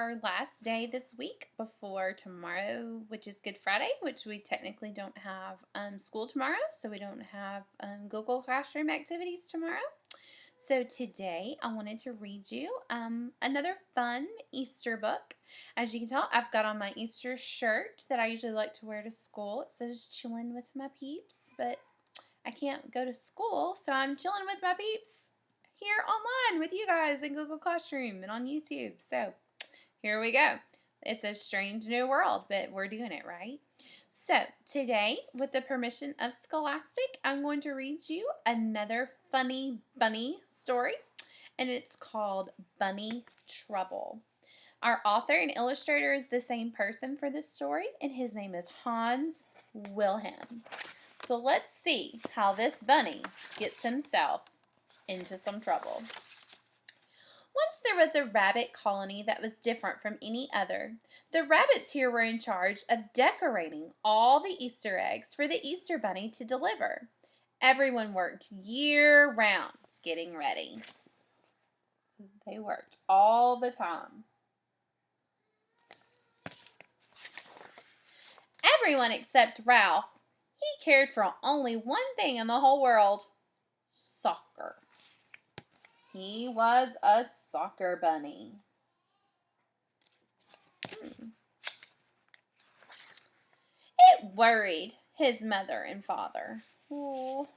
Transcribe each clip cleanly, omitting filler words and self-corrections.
our last day this week before tomorrow, which is Good Friday, which we technically don't have school tomorrow, so we don't have Google Classroom activities tomorrow. So today I wanted to read you another fun Easter book. As you can tell, I've got on my Easter shirt that I usually like to wear to school. It says chillin' with my peeps, but I can't go to school, so I'm chilling with my peeps here online with you guys in Google Classroom and on YouTube. So here we go. It's a strange new world, but we're doing it, right? So today, with the permission of Scholastic, I'm going to read you another funny bunny story, and it's called Bunny Trouble. Our author and illustrator is the same person for this story, and his name is Hans Wilhelm. So let's see how this bunny gets himself into some trouble. Once there was a rabbit colony that was different from any other. The rabbits here were in charge of decorating all the Easter eggs for the Easter bunny to deliver. Everyone worked year-round getting ready. So they worked all the time. Everyone except Ralph. He cared for only one thing in the whole world: soccer. He was a soccer bunny. It worried his mother and father. Oh.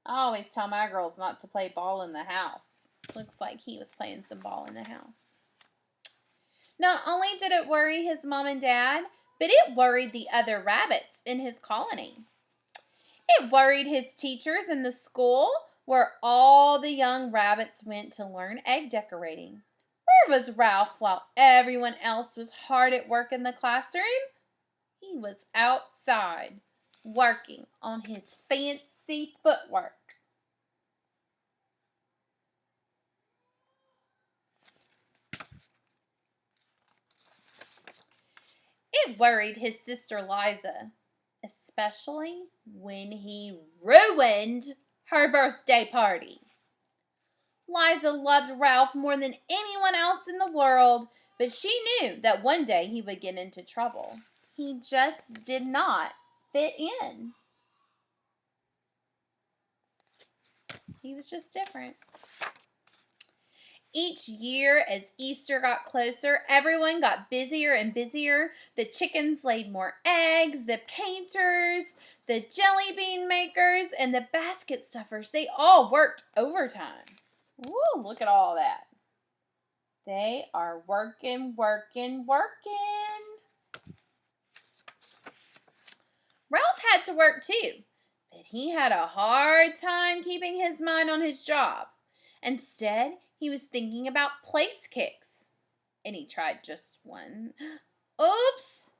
I always tell my girls not to play ball in the house. Looks like he was playing some ball in the house. Not only did it worry his mom and dad, but it worried the other rabbits in his colony. It worried his teachers in the school where all the young rabbits went to learn egg decorating. Where was Ralph while everyone else was hard at work in the classroom? He was outside, working on his fancy footwork. It worried his sister Liza, especially when he ruined her birthday party. Liza loved Ralph more than anyone else in the world, but she knew that one day he would get into trouble. He just did not fit in. He was just different. Each year, as Easter got closer, everyone got busier and busier. The chickens laid more eggs, the painters, the jelly bean makers, and the basket stuffers, they all worked overtime. Woo, look at all that. They are working. Ralph had to work too, but he had a hard time keeping his mind on his job. Instead, he was thinking about place kicks, and he tried just one. Oops!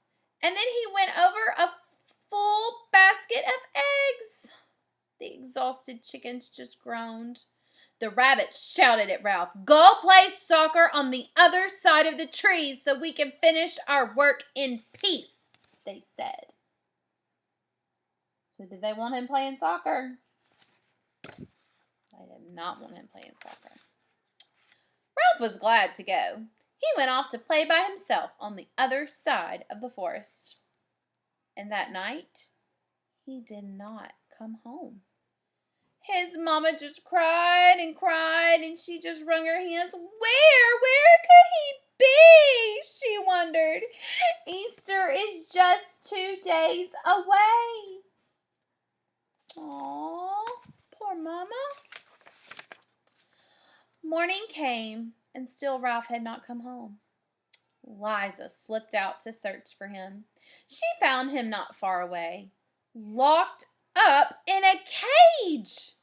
And then he went over a full basket of eggs. The exhausted chickens just groaned. The rabbits shouted at Ralph, "Go play soccer on the other side of the trees so we can finish our work in peace," they said. So did they want him playing soccer? They did not want him playing soccer. Ralph was glad to go. He went off to play by himself on the other side of the forest. And that night, he did not come home. His mama just cried, and she just wrung her hands. Where could he be? She wondered. Easter is just 2 days away. Aw, poor mama. Morning came, and still Ralph had not come home. Liza slipped out to search for him. She found him not far away, locked up in a cage.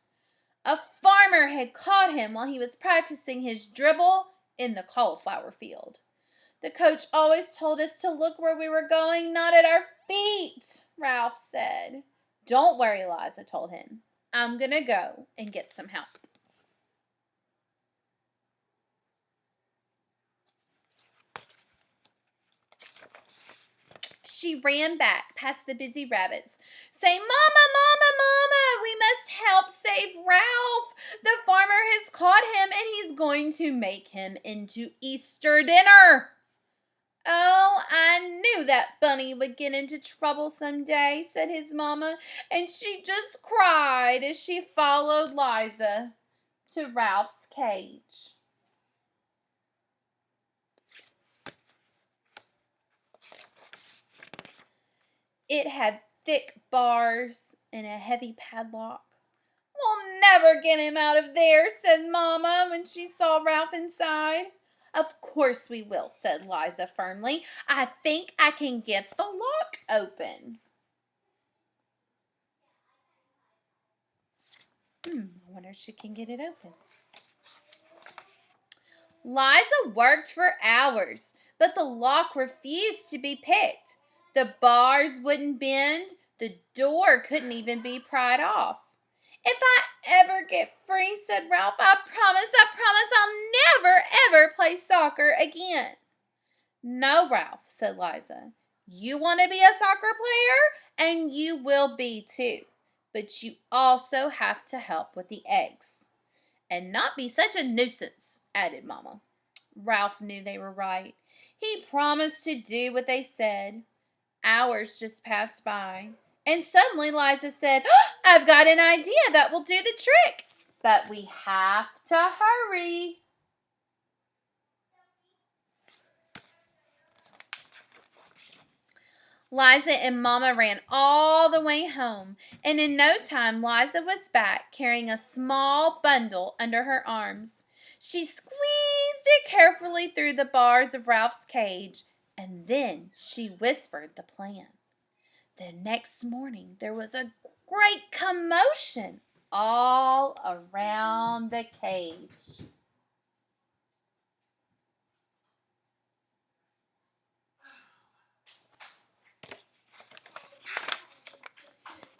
A farmer had caught him while he was practicing his dribble in the cauliflower field. The coach always told us to look where we were going, not at our feet, Ralph said. Don't worry, Liza told him. I'm going to go and get some help. She ran back past the busy rabbits, saying, "Mama, Mama, Mama, we must help save Ralph. The farmer has caught him and he's going to make him into Easter dinner. Oh, I knew that bunny would get into trouble someday, said his mama, and she just cried as she followed Liza to Ralph's cage. It had thick bars and a heavy padlock. We'll never get him out of there, said Mama when she saw Ralph inside. Of course we will, said Liza firmly. I think I can get the lock open. I wonder if she can get it open. Liza worked for hours, but the lock refused to be picked. The bars wouldn't bend. The door couldn't even be pried off. If I ever get free, said Ralph, I promise I'll never, ever play soccer again. No, Ralph, said Liza. You want to be a soccer player, and you will be too. But you also have to help with the eggs. And not be such a nuisance, added Mama. Ralph knew they were right. He promised to do what they said. Hours just passed by. And suddenly Liza said, I've got an idea that will do the trick. But we have to hurry. Liza and Mama ran all the way home, and in no time Liza was back carrying a small bundle under her arms. She squeezed it carefully through the bars of Ralph's cage, and then she whispered the plan. The next morning there was a great commotion all around the cage.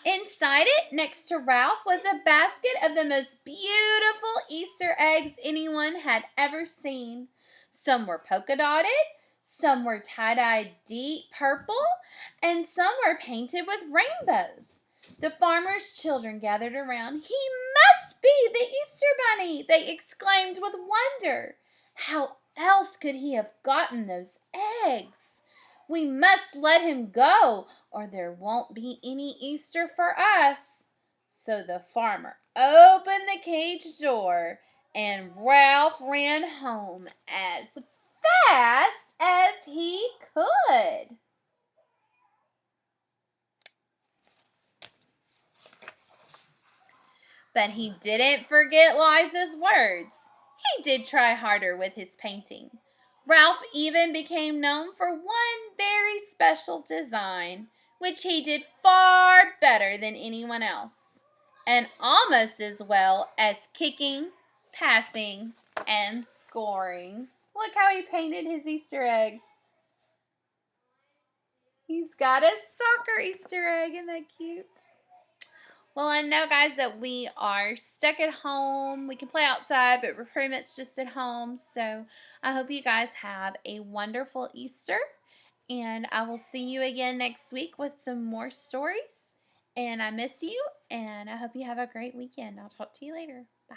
Inside it, next to Ralph, was a basket of the most beautiful Easter eggs anyone had ever seen. Some were polka dotted, some were tie-dyed deep purple, and some were painted with rainbows. The farmer's children gathered around. He must be the Easter Bunny, they exclaimed with wonder. How else could he have gotten those eggs? We must let him go, or there won't be any Easter for us. So the farmer opened the cage door, and Ralph ran home as fast as he could. But he didn't forget Liza's words. He did try harder with his painting. Ralph even became known for one very special design, which he did far better than anyone else, and almost as well as kicking, passing, and scoring. Look how he painted his Easter egg. He's got a soccer Easter egg. Isn't that cute? Well, I know, guys, that we are stuck at home. We can play outside, but we're pretty much just at home. So I hope you guys have a wonderful Easter. And I will see you again next week with some more stories. And I miss you, and I hope you have a great weekend. I'll talk to you later. Bye.